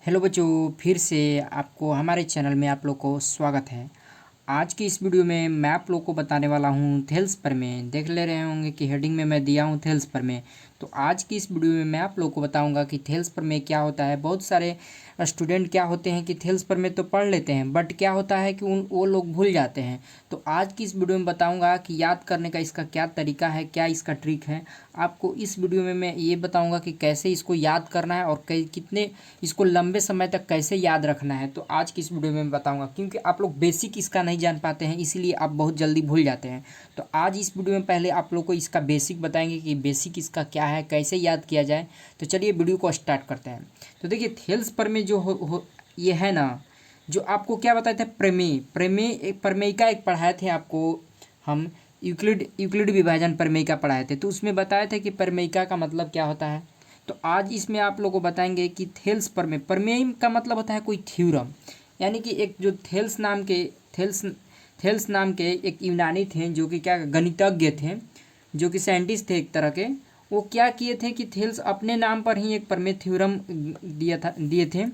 Hello बच्चों, फिर से आपको हमारे चैनल में आप लोग को स्वागत है। आज की इस वीडियो में मैं आप लोग को बताने वाला हूं थेल्स प्रमेय। देख ले रहे होंगे कि हेडिंग में मैं दिया हूं थेल्स प्रमेय। तो आज की इस वीडियो में मैं आप लोग को बताऊंगा कि थेल्स प्रमेय क्या होता है। बहुत सारे स्टूडेंट क्या होते हैं कि थेल्स प्रमेय तो पढ़ लेते हैं, बट क्या होता है कि वो लोग भूल जाते हैं। तो आज की इस वीडियो में बताऊँगा कि याद करने का इसका क्या तरीका है, क्या इसका ट्रिक है। आपको इस वीडियो में मैं ये बताऊँगा कि कैसे इसको याद करना है और कितने इसको लंबे समय तक कैसे याद रखना है। तो आज की इस वीडियो में मैं बताऊंगा, क्योंकि आप लोग बेसिक इसका नहीं जान पाते हैं, इसीलिए आप बहुत जल्दी भूल जाते हैं। तो आज इस वीडियो में पहले आप लोग को इसका बेसिक बताएंगे कि बेसिक इसका क्या है, कैसे याद किया जाए। तो चलिए वीडियो को स्टार्ट करते हैं। तो देखिए, थेल्स प्रमेय जो ये है ना, जो आपको क्या बताए थे, प्रमेय प्रमेय एक प्रमेय का एक पढ़ाए थे आपको हम। यूक्लिड विभाजन प्रमेय का पढ़ाए थे, तो उसमें बताए थे कि प्रमेयिका का मतलब क्या होता है। तो आज इसमें आप लोगों को बताएंगे कि थेल्स प्रमेय प्रमेय का मतलब होता है कोई थ्योरम, यानी कि एक जो थेल्स नाम के एक यूनानी थे, जो कि क्या गणितज्ञ थे, जो कि साइंटिस्ट थे एक तरह के। वो क्या किए थे कि थेल्स अपने नाम पर ही एक प्रमेय थ्योरम दिए थे,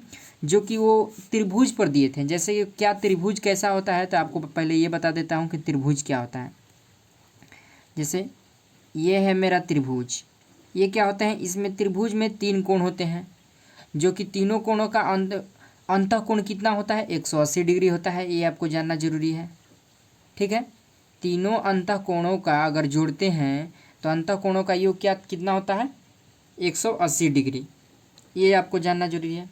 जो कि वो त्रिभुज पर दिए थे। जैसे कि क्या त्रिभुज कैसा होता है, तो आपको पहले ये बता देता हूँ कि त्रिभुज क्या होता है। जैसे ये है मेरा त्रिभुज, ये क्या होते हैं, इसमें त्रिभुज में 3 कोण होते हैं, जो कि तीनों कोणों का अंतः कोण कितना होता है, 180 डिग्री होता है। ये आपको जानना जरूरी है, ठीक है। तीनों अंतः कोणों का अगर जोड़ते हैं तो अंतः कोणों का योग क्या कितना होता है, 180 डिग्री। ये आपको जानना जरूरी है।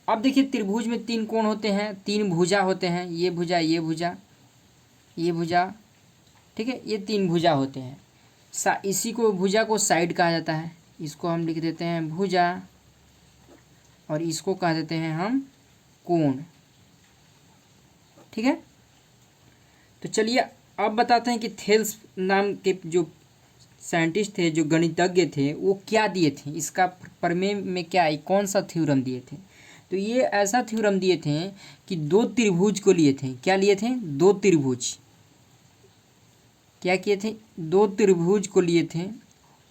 अब देखिए, त्रिभुज में 3 कोण होते हैं, 3 भुजा होते हैं, ये भुजा, ये भुजा, ये भुजा, ठीक है। ये 3 भुजा होते हैं। इसी को भुजा को साइड कहा जाता है। इसको हम लिख देते हैं भुजा, और इसको कह देते हैं हम कोण, ठीक है। तो चलिए अब बताते हैं कि थेल्स नाम के जो साइंटिस्ट थे, जो गणितज्ञ थे, वो क्या दिए थे, इसका प्रमेय में क्या है, कौन सा थ्योरम दिए थे। तो ये ऐसा थ्योरम दिए थे कि 2 त्रिभुज को लिए थे। क्या लिए थे, 2 त्रिभुज। क्या किए थे, 2 त्रिभुज को लिए थे,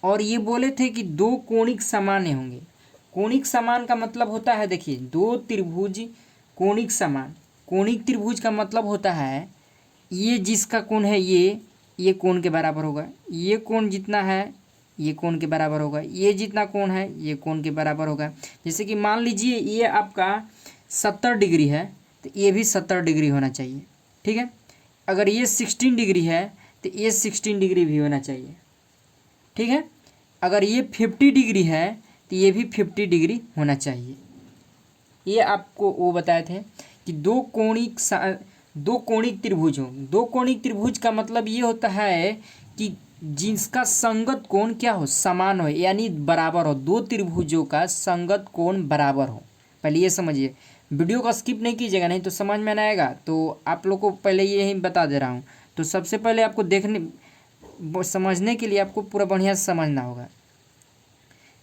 और ये बोले थे कि 2 कोणिक समान होंगे। कोणिक समान का मतलब होता है, देखिए, 2 त्रिभुज कोणिक समान। कोणिक त्रिभुज का मतलब होता है ये जिसका कोण है ये कोण के बराबर होगा, ये कोण जितना है ये कोण के बराबर होगा, ये जितना कोण है ये कोण के बराबर होगा। जैसे कि मान लीजिए ये आपका 70 डिग्री है, तो ये भी 70 डिग्री होना चाहिए, ठीक है। अगर ये 16 डिग्री है तो ये 16 डिग्री भी होना चाहिए, ठीक है। अगर ये 50 डिग्री है तो ये भी 50 डिग्री होना चाहिए। ये आपको वो बताए थे कि दो कोणिक त्रिभुज हो। 2 कोणिक त्रिभुज का मतलब ये होता है कि जिसका संगत कोण क्या हो, समान हो, यानी बराबर हो। 2 त्रिभुजों का संगत कोण बराबर हो। पहले ये समझिए, वीडियो को स्किप नहीं कीजिएगा, नहीं तो समझ में नहीं आएगा। तो आप लोग को पहले ये ही बता दे रहा हूँ। तो सबसे पहले आपको समझने के लिए आपको पूरा बढ़िया से समझना होगा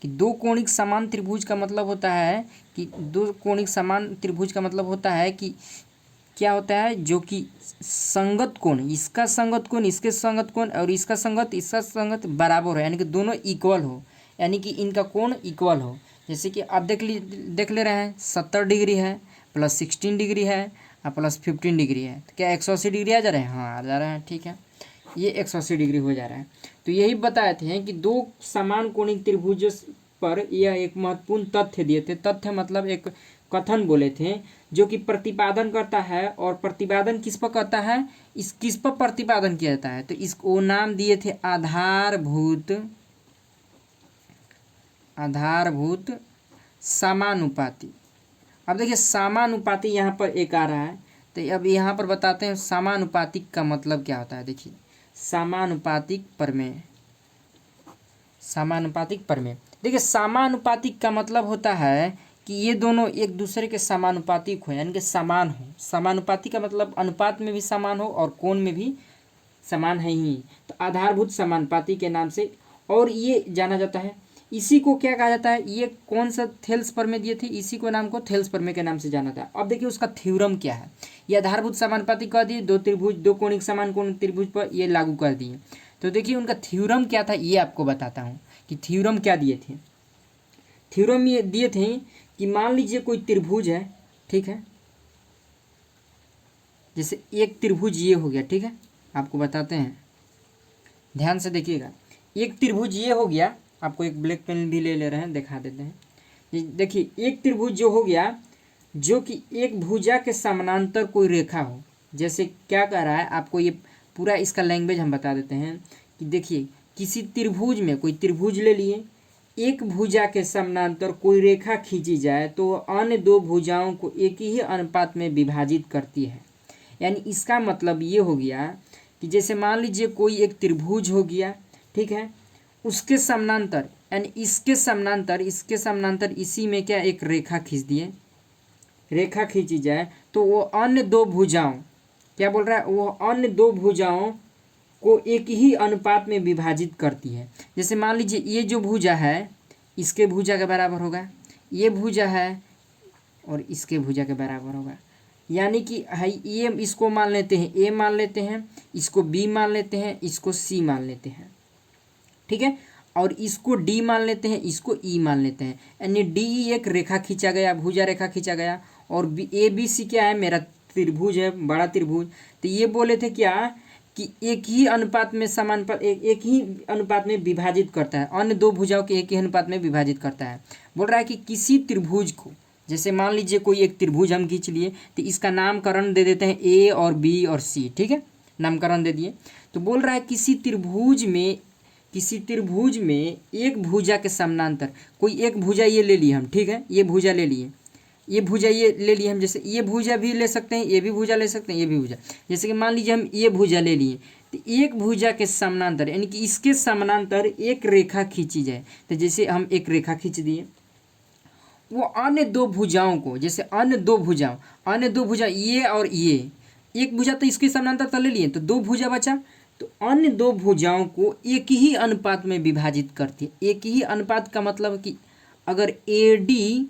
कि 2 कोणिक समान त्रिभुज का मतलब होता है कि 2 कोणिक समान त्रिभुज का मतलब होता है कि क्या होता है, जो कि संगत कोण, इसका संगत कोण इसके संगत कोण और इसका संगत बराबर हो, यानी कि दोनों इक्वल हो, यानी कि इनका कोण इक्वल हो। जैसे कि आप देख ले रहे हैं, 70 डिग्री है प्लस 16 डिग्री है और प्लस 15 डिग्री है, तो क्या 180 डिग्री आ जा रहे हैं, हाँ आ जा रहे हैं, ठीक है। ये 180 डिग्री हो जा रहा है। तो यही बताए थे कि 2 समान कोणिक त्रिभुज पर यह एक महत्वपूर्ण तथ्य दिए थे। तथ्य मतलब एक कथन बोले थे, जो कि प्रतिपादन करता है। और प्रतिपादन किस पर करता है, इस किस पर प्रतिपादन किया जाता है, तो इसको नाम दिए थे आधारभूत समानुपाती। अब देखिए, समानुपाती यहाँ पर एक आ रहा है, तो अब यहाँ पर बताते हैं समानुपातिक का मतलब क्या होता है। देखिए, समानुपातिक प्रमेय, देखिए, समानुपातिक का मतलब होता है कि ये दोनों एक दूसरे के समानुपातिक हो, यानी कि समान हो। समानुपातिक का मतलब अनुपात में भी समान हो और कोण में भी समान है ही, तो आधारभूत समानुपाती के नाम से और ये जाना जाता है। इसी को क्या कहा जाता है, ये कौन सा थेल्स प्रमेय दिए थे, इसी को नाम को थेल्स प्रमेय के नाम से जाना था। अब देखिए उसका थ्योरम क्या है। ये आधारभूत समानुपाती कह दिए, 2 त्रिभुज, 2 कोणिक समान कोण त्रिभुज पर ये लागू कर दिए। तो देखिए उनका थ्योरम क्या था, ये आपको बताता हूँ कि थ्योरम क्या दिए थे। थ्योरम ये दिए थे कि मान लीजिए कोई त्रिभुज है, ठीक है, जैसे एक त्रिभुज ये हो गया, ठीक है, आपको बताते हैं, ध्यान से देखिएगा। एक त्रिभुज ये हो गया, आपको एक ब्लैक पेन भी ले ले रहे हैं, दिखा देते हैं। ये देखिए एक त्रिभुज जो हो गया, जो कि एक भुजा के समानांतर कोई रेखा हो। जैसे क्या कह रहा है आपको, ये पूरा इसका लैंग्वेज हम बता देते हैं कि देखिए किसी त्रिभुज में, कोई त्रिभुज ले लिए, एक भुजा के समानांतर कोई रेखा खींची जाए तो अन्य दो भुजाओं को एक ही अनुपात में विभाजित करती है। यानी इसका मतलब ये हो गया कि जैसे मान लीजिए कोई एक त्रिभुज हो गया, ठीक है, उसके समानांतर यानी इसके समानांतर इसी में क्या एक रेखा खींच दिए, रेखा खींची जाए तो वो अन्य दो भुजाओं, क्या बोल रहा है, वो अन्य दो भुजाओं को एक ही अनुपात में विभाजित करती है। जैसे मान लीजिए ये जो भुजा है इसके भुजा के बराबर होगा, ये भुजा है और इसके भुजा के बराबर होगा। यानी कि है ये, इसको मान लेते हैं ए मान लेते हैं, इसको बी मान लेते हैं, इसको सी मान लेते हैं, ठीक है, और इसको डी मान लेते हैं, इसको ई मान लेते हैं। यानी डी ई एक रेखा खींचा गया, भुजा रेखा खींचा गया, और बी ए बी सी क्या है, मेरा त्रिभुज है, बड़ा त्रिभुज। तो ये बोले थे क्या कि एक ही अनुपात में एक ही अनुपात में विभाजित करता है, अन्य दो भुजाओं के एक ही अनुपात में विभाजित करता है। बोल रहा है कि किसी त्रिभुज को, जैसे मान लीजिए कोई एक त्रिभुज हम खींच लिए, तो इसका नामकरण दे देते हैं ए और बी और सी, ठीक है, नामकरण दे दिए। तो बोल रहा है किसी त्रिभुज में एक भुजा के समानांतर कोई एक भुजा ये ले लिए हम, ठीक है, ये भुजा ले लिए, ये भुजा ये ले लिए हम, जैसे ये भुजा भी ले सकते हैं, ये भी भुजा ले सकते हैं, ये भी भुजा, जैसे कि मान लीजिए हम ये भुजा ले लिए, तो एक भुजा के समानांतर यानी कि इसके समानांतर एक रेखा खींची जाए। तो जैसे हम एक रेखा खींच दिए, वो अन्य दो भुजाओं को, जैसे अन्य दो भुजा ये और ये, एक भुजा तो इसके समानांतर तो ले लिए, तो दो भुजा बचा, तो अन्य दो भुजाओं को एक ही अनुपात में विभाजित करती है। एक ही अनुपात का मतलब कि अगर ए डी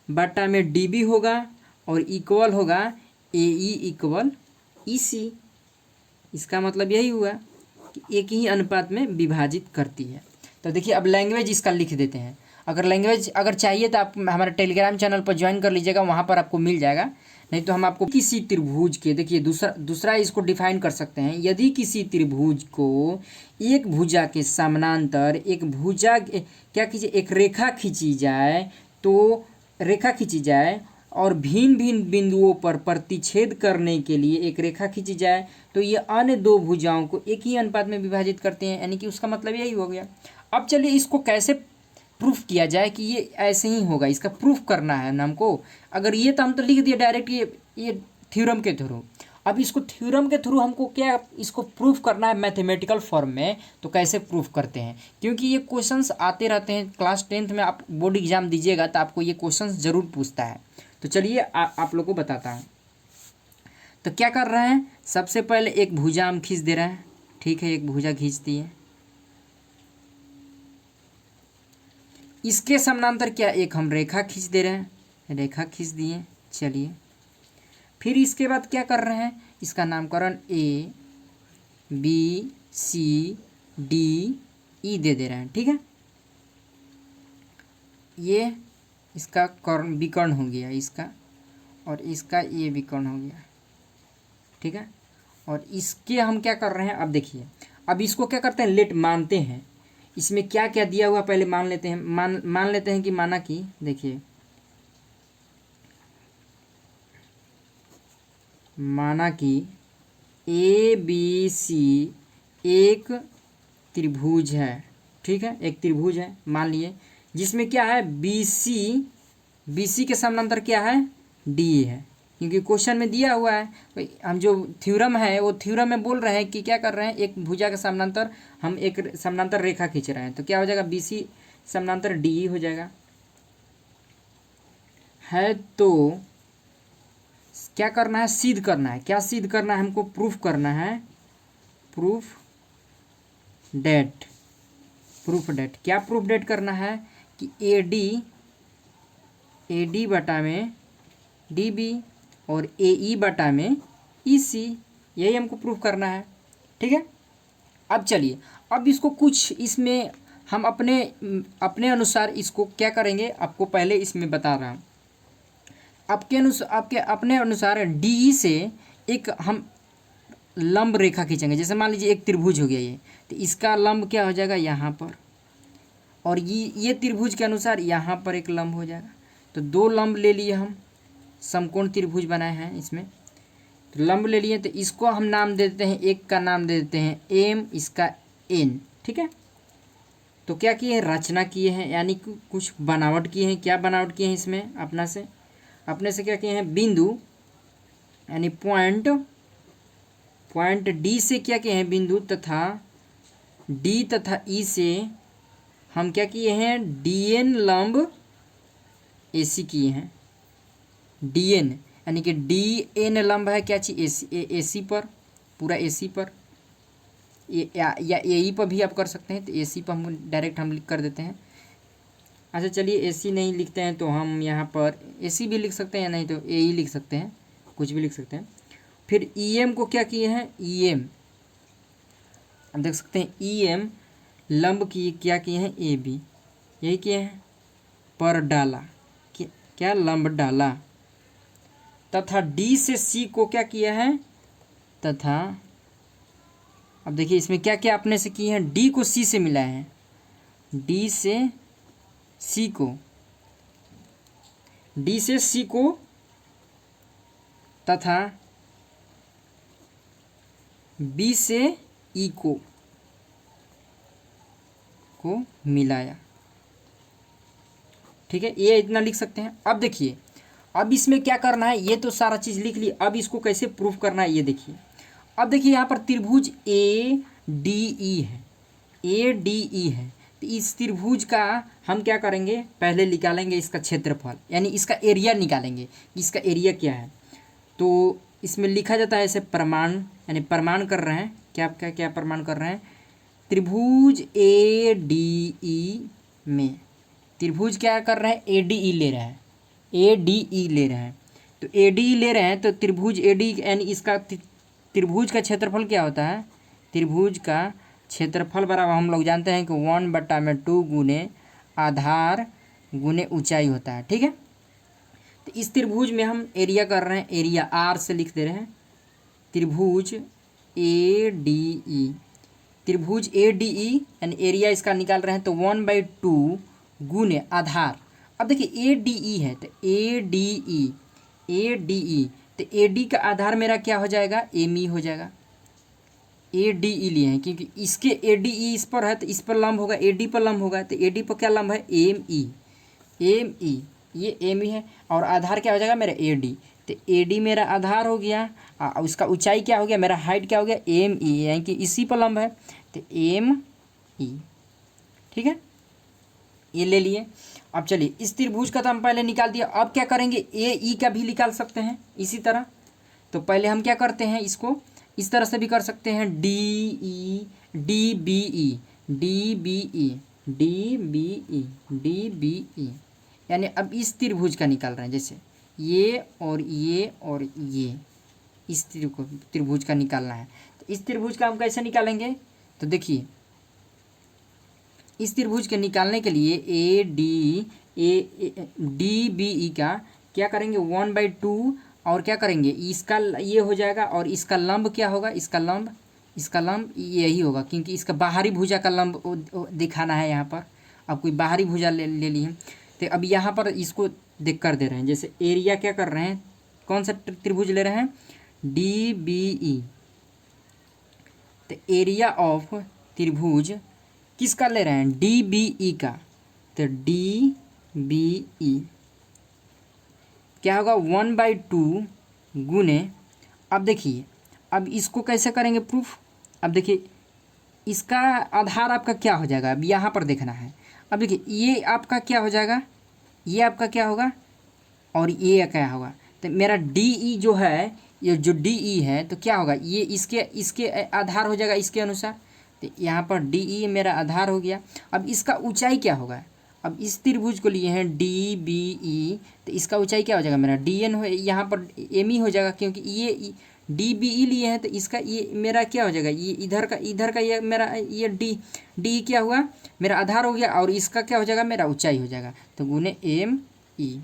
बटा में डी बी होगा और इक्वल होगा ए ई इक्वल ई सी, इसका मतलब यही हुआ कि एक ही अनुपात में विभाजित करती है। तो देखिए अब लैंग्वेज इसका लिख देते हैं। अगर लैंग्वेज अगर चाहिए तो आप हमारे टेलीग्राम चैनल पर ज्वाइन कर लीजिएगा, वहाँ पर आपको मिल जाएगा। नहीं तो हम आपको किसी त्रिभुज के, देखिए दूसरा इसको डिफाइन कर सकते हैं। यदि किसी त्रिभुज को एक भुजा के समानांतर एक भुजा क्या कीजिए एक रेखा खींची जाए, तो रेखा खींची जाए और भिन्न भिन्न बिंदुओं पर प्रतिच्छेद करने के लिए एक रेखा खींची जाए, तो ये अन्य दो भुजाओं को एक ही अनुपात में विभाजित करते हैं। यानी कि उसका मतलब यही हो गया। अब चलिए इसको कैसे प्रूफ किया जाए कि ये ऐसे ही होगा, इसका प्रूफ करना है ना हमको। अगर ये तो हम तो लिख दिए डायरेक्ट ये थ्योरम के थ्रू। अब इसको थ्योरम के थ्रू हमको क्या इसको प्रूफ करना है मैथमेटिकल फॉर्म में। तो कैसे प्रूफ करते हैं, क्योंकि ये क्वेश्चंस आते रहते हैं। क्लास 10th में आप बोर्ड एग्जाम दीजिएगा तो आपको ये क्वेश्चंस ज़रूर पूछता है। तो चलिए आप लोग को बताता हूँ। तो क्या कर रहे हैं, सबसे पहले एक भुजा हम खींच दे रहे हैं, ठीक है, एक भुजा खींच दिए। इसके समानांतर क्या एक हम रेखा खींच दे रहे हैं, रेखा खींच दिए। चलिए फिर इसके बाद क्या कर रहे हैं, इसका नामकरण A B C D E दे दे रहे हैं, ठीक है। ये इसका कर्ण विकर्ण हो गया इसका, और इसका ये विकर्ण हो गया, ठीक है। और इसके हम क्या कर रहे हैं, अब देखिए अब इसको क्या करते हैं, लेट मानते हैं। इसमें क्या क्या दिया हुआ पहले मान लेते हैं। मान लेते हैं कि माना कि देखिए माना कि ए बी सी एक त्रिभुज है, ठीक है, एक त्रिभुज है मान लिए, जिसमें क्या है बी सी के समानांतर क्या है डी है, क्योंकि क्वेश्चन में दिया हुआ है। हम जो थ्योरम है वो थ्योरम में बोल रहे हैं कि क्या कर रहे हैं, एक भुजा के समानांतर हम एक समानांतर रेखा खींच रहे हैं। तो क्या हो जाएगा, बी सी समानांतर डी ई हो जाएगा है। तो क्या करना है, सिद्ध करना है। क्या सिद्ध करना है हमको, प्रूफ करना है। प्रूफ डेट क्या प्रूफ डेट करना है कि ए डी बटा में डी बी और ए ई बटा में ई सी, यही हमको प्रूफ करना है, ठीक है। अब चलिए अब इसको कुछ इसमें हम अपने अनुसार इसको क्या करेंगे, आपको पहले इसमें बता रहा हूँ। आपके अपने अनुसार डी से एक हम लंब रेखा खींचेंगे। जैसे मान लीजिए एक त्रिभुज हो गया ये, तो इसका लंब क्या हो जाएगा यहाँ पर, और ये त्रिभुज के अनुसार यहाँ पर एक लंब हो जाएगा। तो दो लंब ले लिए हम, समकोण त्रिभुज बनाए हैं इसमें, तो लंब ले लिए। तो इसको हम नाम दे देते हैं, एक का नाम दे देते हैं एम, इसका एन। ठीक है, तो क्या किए हैं, रचना किए हैं, यानी कि कुछ बनावट किए हैं। क्या बनावट किए हैं इसमें, अपने से क्या किए हैं, बिंदु यानी पॉइंट डी से क्या किए हैं बिंदु, तथा डी तथा ई से हम क्या किए हैं, डीएन लंब एसी किए हैं। डीएन यानी कि डीएन लंब है क्या चीज, एसी पर, पूरा एसी पर, या एई पर भी आप कर सकते हैं। तो एसी पर हम डायरेक्ट हम कर देते हैं। अच्छा चलिए, एसी नहीं लिखते हैं तो हम यहाँ पर एसी भी लिख सकते हैं, या नहीं तो एई लिख सकते हैं, कुछ भी लिख सकते हैं। फिर ईएम को क्या किए हैं, ईएम आप देख सकते हैं, ईएम लंब की क्या किए हैं, ए बी, यही किए हैं, पर डाला, क्या लंब डाला। तथा डी से सी को क्या किया है, तथा अब देखिए इसमें क्या क्या अपने से किए हैं, डी को सी से मिलाए हैं, डी से सी को तथा बी से ई को मिलाया। ठीक है, ये इतना लिख सकते हैं। अब देखिए, अब इसमें क्या करना है, ये तो सारा चीज़ लिख ली, अब इसको कैसे प्रूफ करना है ये देखिए। अब देखिए यहाँ पर त्रिभुज ए डी ई है, ए डी ई है। तो इस त्रिभुज का हम क्या करेंगे, पहले निकालेंगे इसका क्षेत्रफल, यानी इसका एरिया निकालेंगे, इसका एरिया क्या है। तो इसमें लिखा जाता है ऐसे प्रमाण, यानी प्रमाण कर रहे हैं, क्या प्रमाण कर रहे हैं, त्रिभुज ए डी ई में, त्रिभुज क्या कर रहे हैं, ए डी ई ले रहे हैं, ए डी ई ले रहे हैं। तो ए डी ई ले रहे हैं, तो त्रिभुज ए डी यानी इसका त्रिभुज का क्षेत्रफल क्या होता है, त्रिभुज का क्षेत्रफल बराबर हम लोग जानते हैं कि 1/2 गुने आधार गुने ऊंचाई होता है। ठीक है, तो इस त्रिभुज में हम एरिया कर रहे हैं, एरिया आर से लिख दे रहे हैं, त्रिभुज ए डी ई, त्रिभुज ए डी ई यानी एरिया इसका निकाल रहे हैं। तो 1/2 गुने आधार। अब देखिए ए डी ई है, तो ए डी ई, तो ए डी का आधार मेरा क्या हो जाएगा, एम ई हो जाएगा। ए डी ई लिए हैं क्योंकि इसके ए डी ई इस पर है, तो इस पर लंब होगा, ए डी पर लंब होगा, तो ए डी पर क्या लंब है, एम ई, ये एम ई है, और आधार क्या हो जाएगा मेरा ए डी। तो ए डी मेरा आधार हो गया, उसका ऊंचाई क्या हो गया, मेरा हाइट क्या हो गया, एम ई, यानी कि इसी पर लंब है, तो एम ई। ठीक है, ये ले लिए। अब चलिए इस त्रिभुज का तो हम पहले निकाल दिया, अब क्या करेंगे, ए ई का भी निकाल सकते हैं इसी तरह। तो पहले हम क्या करते हैं, इसको इस तरह से भी कर सकते हैं, D E, D B E, D B E, D B E, D B E, यानी अब इस त्रिभुज का निकाल रहे हैं, जैसे ये और ये इस त्रिभुज का निकालना है। तो इस त्रिभुज का हम कैसे निकालेंगे, तो देखिए इस त्रिभुज के निकालने के लिए ए डी बी ई का क्या करेंगे, 1/2, और क्या करेंगे, इसका ये हो जाएगा, और इसका लंब क्या होगा, इसका लंब यही होगा, क्योंकि इसका बाहरी भुजा का लंब दिखाना है यहाँ पर। अब कोई बाहरी भुजा ले ली है, तो अब यहाँ पर इसको देख कर दे रहे हैं। जैसे एरिया क्या कर रहे हैं, कौन सा त्रिभुज ले रहे हैं, डी बी ई। तो एरिया ऑफ त्रिभुज किसका ले रहे हैं, डी बी ई का। तो डी बी ई क्या होगा, 1/2 गुने, अब देखिए अब इसको कैसे करेंगे प्रूफ। अब देखिए इसका आधार आपका क्या हो जाएगा, अब यहाँ पर देखना है। अब देखिए ये आपका क्या हो जाएगा, ये आपका क्या होगा, और ये क्या होगा। तो मेरा डी ई जो है, ये जो डी ई है, तो क्या होगा, ये इसके आधार हो जाएगा इसके अनुसार। तो यहाँ पर डी ई मेरा आधार हो गया। अब इसका ऊंचाई क्या होगा, अब इस त्रिभुज को लिए हैं डी बी ई, तो इसका ऊंचाई क्या हो जाएगा मेरा, डी एन हो, यहाँ पर एम ई हो जाएगा, क्योंकि ये डी बी ई लिए हैं, तो इसका ये मेरा क्या हो जाएगा, ये इधर का ये मेरा ये डी क्या हुआ, मेरा आधार हो गया, और इसका क्या हो जाएगा, मेरा ऊंचाई हो जाएगा। तो गुने एम ई,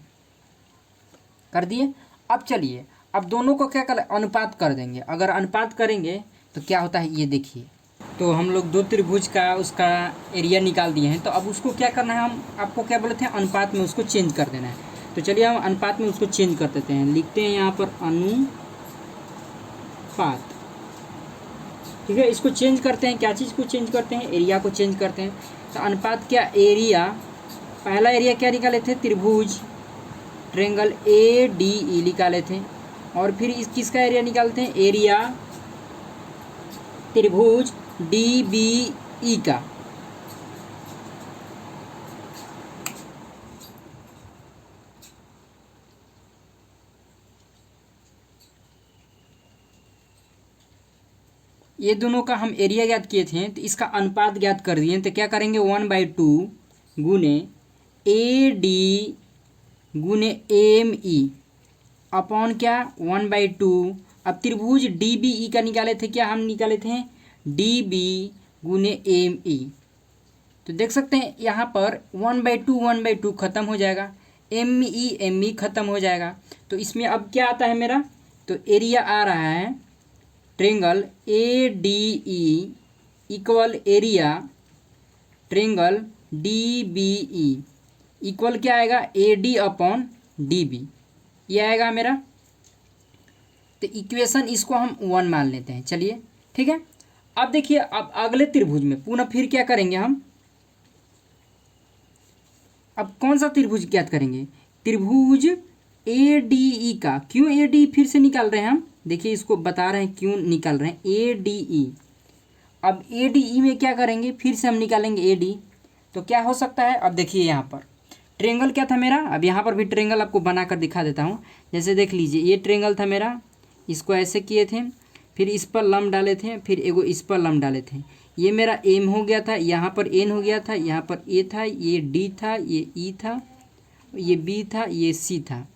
कर दिए। अब चलिए, अब दोनों को क्या कर अनुपात कर देंगे। अगर अनुपात करेंगे तो क्या होता है ये देखिए। तो हम लोग दो त्रिभुज का उसका एरिया निकाल दिए हैं, तो अब उसको क्या करना है, हम आपको क्या बोले थे, अनुपात में उसको चेंज कर देना है। तो चलिए हम अनुपात में उसको चेंज कर देते हैं, लिखते हैं यहाँ पर अनुपात। ठीक है, इसको चेंज करते हैं, क्या चीज़ को चेंज करते हैं, एरिया को चेंज करते हैं। तो अनुपात क्या, एरिया, पहला एरिया क्या निकाले थे, त्रिभुज ट्रेंगल ADE निकाले थे, और फिर इस किसका एरिया निकालते हैं, एरिया त्रिभुज DBE का। ये दोनों का हम एरिया ज्ञात किए थे, तो इसका अनुपात ज्ञात कर दिए। तो क्या करेंगे, 1/2 गुने AD गुने AME अपॉन क्या, 1/2। अब त्रिभुज DBE का निकाले थे, क्या हम निकाले थे, DB गुने AME। तो देख सकते हैं यहाँ पर 1/2 खत्म हो जाएगा, ME खत्म हो जाएगा। तो इसमें अब क्या आता है मेरा, तो एरिया आ रहा है triangle ADE equal area triangle DBE equal क्या आएगा, AD अपॉन DB, ये आएगा मेरा। तो इक्वेशन इसको हम 1 मान लेते हैं। चलिए ठीक है, अब देखिए, अब अगले त्रिभुज में पुनः फिर क्या करेंगे हम, अब कौन सा त्रिभुज ज्ञात करेंगे, त्रिभुज ADE का। क्यों ADE फिर से निकाल रहे हैं हम, देखिए इसको बता रहे हैं क्यों निकाल रहे हैं ADE। अब ADE में क्या करेंगे, फिर से हम निकालेंगे AD। तो क्या हो सकता है, अब देखिए यहाँ पर ट्रेंगल क्या था मेरा, अब यहाँ पर भी ट्रेंगल आपको बनाकर दिखा देता हूँ। जैसे देख लीजिए, ये ट्रेंगल था मेरा, इसको ऐसे किए थे, फिर इस पर लंब डाले थे, फिर एगो इस पर लंब डाले थे। ये मेरा M हो गया था, यहाँ पर N हो गया था, यहाँ पर A था, ये D था, ये E था, ये B था, ये C था।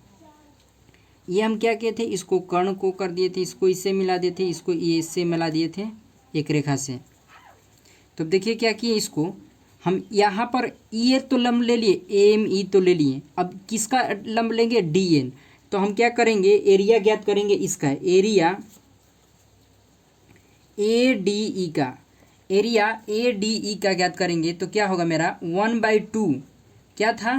ये हम क्या किए थे, इसको कर्ण को कर दिए थे, इसको इससे मिला दिए थे, इसको ये इससे मिला दिए थे एक रेखा से। तो देखिए क्या किए, इसको हम यहाँ पर ये तो लंब ले लिए, AME तो ले लिए, अब किसका लंब लेंगे, DN। तो हम क्या करेंगे, एरिया ज्ञात करेंगे इसका, एरिया ADE का, एरिया ADE का ज्ञात करेंगे। तो क्या होगा मेरा 1/2 क्या था,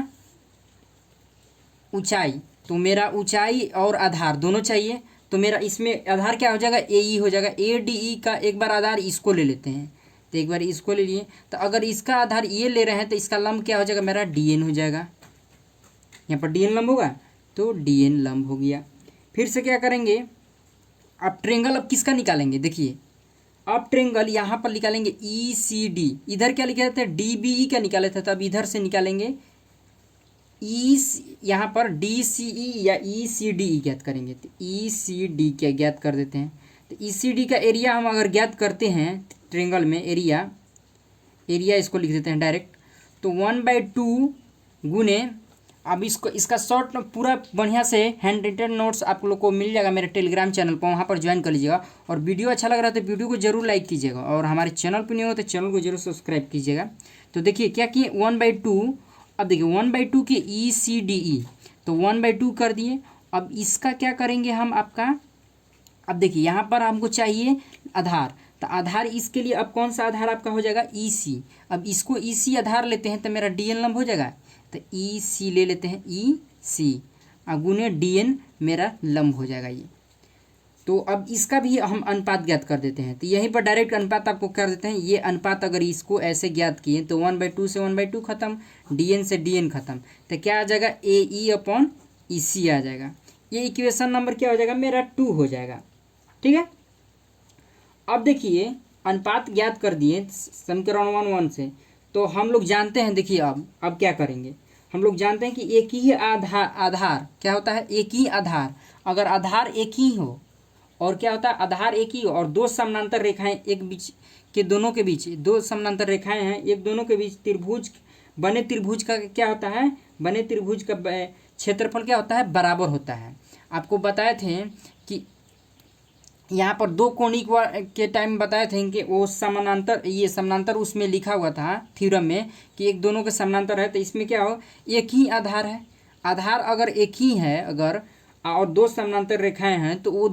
ऊंचाई। तो मेरा ऊंचाई और आधार दोनों चाहिए, तो मेरा इसमें आधार क्या हो जाएगा, AE हो जाएगा। ADE का एक बार आधार इसको ले लेते हैं, तो एक बार इसको ले लिए। तो अगर इसका आधार ये ले रहे हैं तो इसका लंब क्या हो जाएगा, मेरा DN हो जाएगा। यहाँ पर DN लंब होगा, तो DN लंब हो गया। फिर से क्या करेंगे, अब ट्रेंगल अब किसका निकालेंगे, देखिए अब ट्रेंगल यहाँ पर निकालेंगे ECD, इधर क्या लिखा था, DBE का निकाले था, तब इधर से निकालेंगे यहाँ पर DCE या ECDE ज्ञात करेंगे। तो ECD क्या ज्ञात कर देते हैं। तो ECD का एरिया हम अगर ज्ञात करते हैं ट्रेंगल में, एरिया इसको लिख देते हैं डायरेक्ट। तो 1/2 गुने, अब इसको इसका शॉर्ट पूरा बढ़िया से हैंड रिटन नोट्स आप लोग को मिल जाएगा मेरे टेलीग्राम चैनल पर, वहाँ पर ज्वाइन कर लीजिएगा। और वीडियो अच्छा लग रहा है तो वीडियो को जरूर लाइक कीजिएगा, और हमारे चैनल पर नहीं हो तो चैनल को जरूर सब्सक्राइब कीजिएगा। तो देखिए क्या किए, 1/2, अब देखिए 1/2 की ECDE, तो 1/2 कर दिए। अब इसका क्या करेंगे हम आपका, अब देखिए यहाँ पर हमको चाहिए आधार, तो आधार इसके लिए अब कौन सा आधार आपका हो जाएगा, EC। अब इसको EC आधार लेते हैं तो मेरा DN लंब हो जाएगा, तो EC ले लेते हैं, EC गुने DN मेरा लंब हो जाएगा ये। तो अब इसका भी हम अनुपात ज्ञात कर देते हैं। तो यहीं पर डायरेक्ट अनुपात आपको कर देते हैं। ये अनुपात अगर इसको ऐसे ज्ञात किए तो 1/2 से 1/2 खत्म, DN से DN खत्म, तो क्या आ जाएगा, AE अपॉन EC आ जाएगा। ये इक्वेशन नंबर क्या हो जाएगा, मेरा 2 हो जाएगा। ठीक है, अब देखिए अनुपात ज्ञात कर दिए समीकरण 1 से, तो हम लोग जानते हैं, देखिए अब क्या करेंगे, हम लोग जानते हैं कि एक ही आधार क्या होता है, एक ही आधार, अगर आधार एक ही हो और क्या होता है, आधार एक ही हो और दो समानांतर रेखाएं एक बीच के, दोनों के बीच दो समानांतर रेखाएं हैं, एक दोनों के बीच त्रिभुज, बने त्रिभुज का क्या होता है, बने त्रिभुज का क्षेत्रफल क्या होता है, बराबर होता है। आपको बताए थे कि यहाँ पर दो कोणिक के टाइम बताए थे कि वो समानांतर, ये समानांतर उसमें लिखा हुआ था थ्योरम में कि एक दोनों के समानांतर है। तो इसमें क्या हो, एक ही आधार है, आधार अगर एक ही है, अगर और दो समानांतर रेखाएं हैं तो वो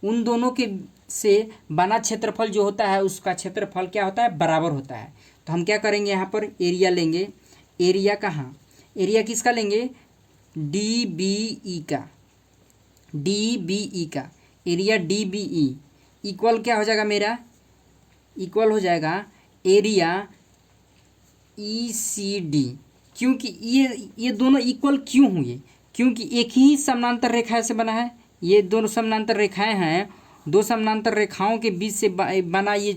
उन दोनों के से बना क्षेत्रफल जो होता है उसका क्षेत्रफल क्या होता है, बराबर होता है। तो हम क्या करेंगे, यहाँ पर एरिया लेंगे। एरिया कहाँ, एरिया किसका लेंगे, डी बी ई का, डी बी ई का area D B E equal क्या हो जाएगा मेरा, इक्वल हो जाएगा एरिया ई सी डी। क्योंकि ये दोनों इक्वल क्यों हुए, क्योंकि एक ही समानांतर रेखा से बना है। ये दोनों समानांतर रेखाएं हैं, दो समानांतर रेखाओं के बीच से बना ये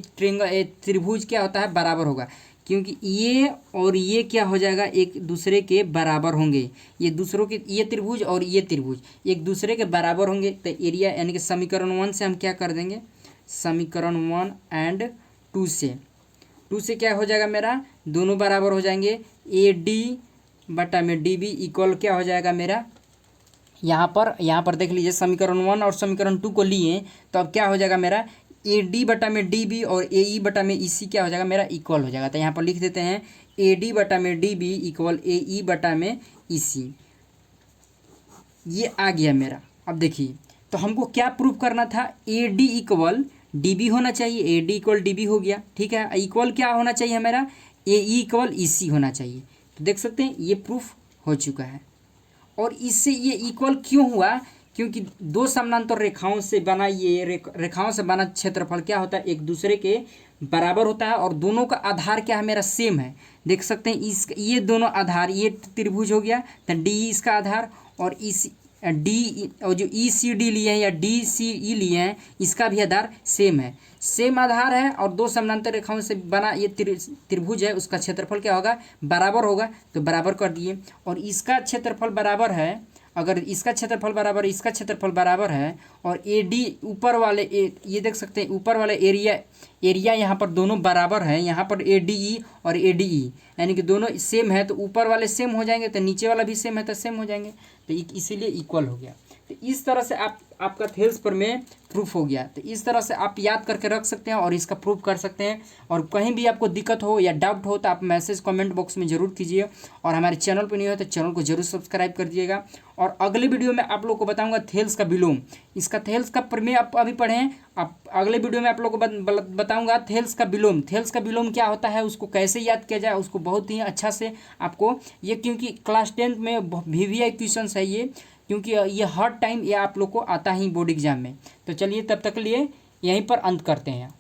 त्रिभुज क्या होता है, बराबर होगा। क्योंकि ये और ये क्या हो जाएगा, एक दूसरे के बराबर होंगे। ये दूसरों के, ये त्रिभुज और ये त्रिभुज एक दूसरे के बराबर होंगे। तो एरिया यानी कि समीकरण 1 से हम क्या कर देंगे, समीकरण 1 एंड 2 से क्या हो जाएगा मेरा, दोनों बराबर हो जाएंगे। ए डी बटा में डी बी इक्वल क्या हो जाएगा मेरा, यहाँ पर देख लीजिए समीकरण 1 और समीकरण 2 को लिए तो अब क्या हो जाएगा मेरा, ए डी बटा में डी बी और ए ई बटा में ई सी क्या हो जाएगा मेरा, इक्वल हो जाएगा। तो यहाँ पर लिख देते हैं ए डी बटा में डी बी इक्वल ए ई बटा में ई सी। ये आ गया मेरा। अब देखिए तो हमको क्या प्रूव करना था, A D equal D B होना चाहिए, A D equal D B हो गया, ठीक है। इक्वल क्या होना चाहिए हमारा, ए ई इक्वल ई सी होना चाहिए। तो देख सकते हैं ये प्रूफ हो चुका है। और इससे ये इक्वल क्यों हुआ, क्योंकि दो समानांतर रेखाओं से बना ये रेखाओं से बना क्षेत्रफल क्या होता है, एक दूसरे के बराबर होता है और दोनों का आधार क्या है मेरा, सेम है। देख सकते हैं इस ये दोनों आधार, ये त्रिभुज हो गया तो डी इसका आधार और इस डी और जो ई सी डी लिए हैं या डी सी ई लिए हैं इसका भी आधार सेम है, सेम आधार है। और दो समानांतर रेखाओं से बना ये त्रिभुज है, उसका क्षेत्रफल क्या होगा, बराबर होगा। तो बराबर कर दिए। और इसका क्षेत्रफल बराबर है, अगर इसका क्षेत्रफल बराबर इसका क्षेत्रफल बराबर है और ए डी ऊपर वाले ये देख सकते हैं ऊपर वाले एरिया यहाँ पर दोनों बराबर है, यहाँ पर ए डी ई और ए डी ई यानी कि दोनों सेम है। तो ऊपर वाले सेम हो जाएंगे तो नीचे वाला भी सेम है तो सेम हो जाएंगे, तो इसीलिए इक्वल हो गया। तो इस तरह से आपका थेल्स प्रमेय प्रूफ हो गया। तो इस तरह से आप याद करके रख सकते हैं और इसका प्रूफ कर सकते हैं। और कहीं भी आपको दिक्कत हो या डाउट हो तो आप मैसेज कमेंट बॉक्स में ज़रूर कीजिए। और हमारे चैनल पर नहीं हो तो चैनल को जरूर सब्सक्राइब कर दीजिएगा। और अगले वीडियो में आप लोग को बताऊंगा थेल्स का विलोम, इसका थेल्स का प्रमेय आप अभी पढ़ें। आप अगले वीडियो में आप लोग को बताऊंगा थेल्स का विलोम। थेल्स का विलोम क्या होता है, उसको कैसे याद किया जाए, उसको बहुत ही अच्छा से आपको ये, क्योंकि क्लास 10 में VVI क्वेश्चंस है ये, क्योंकि ये हर टाइम ये आप लोग को आता ही बोर्ड एग्जाम में। तो चलिए तब तक के लिए यहीं पर अंत करते हैं।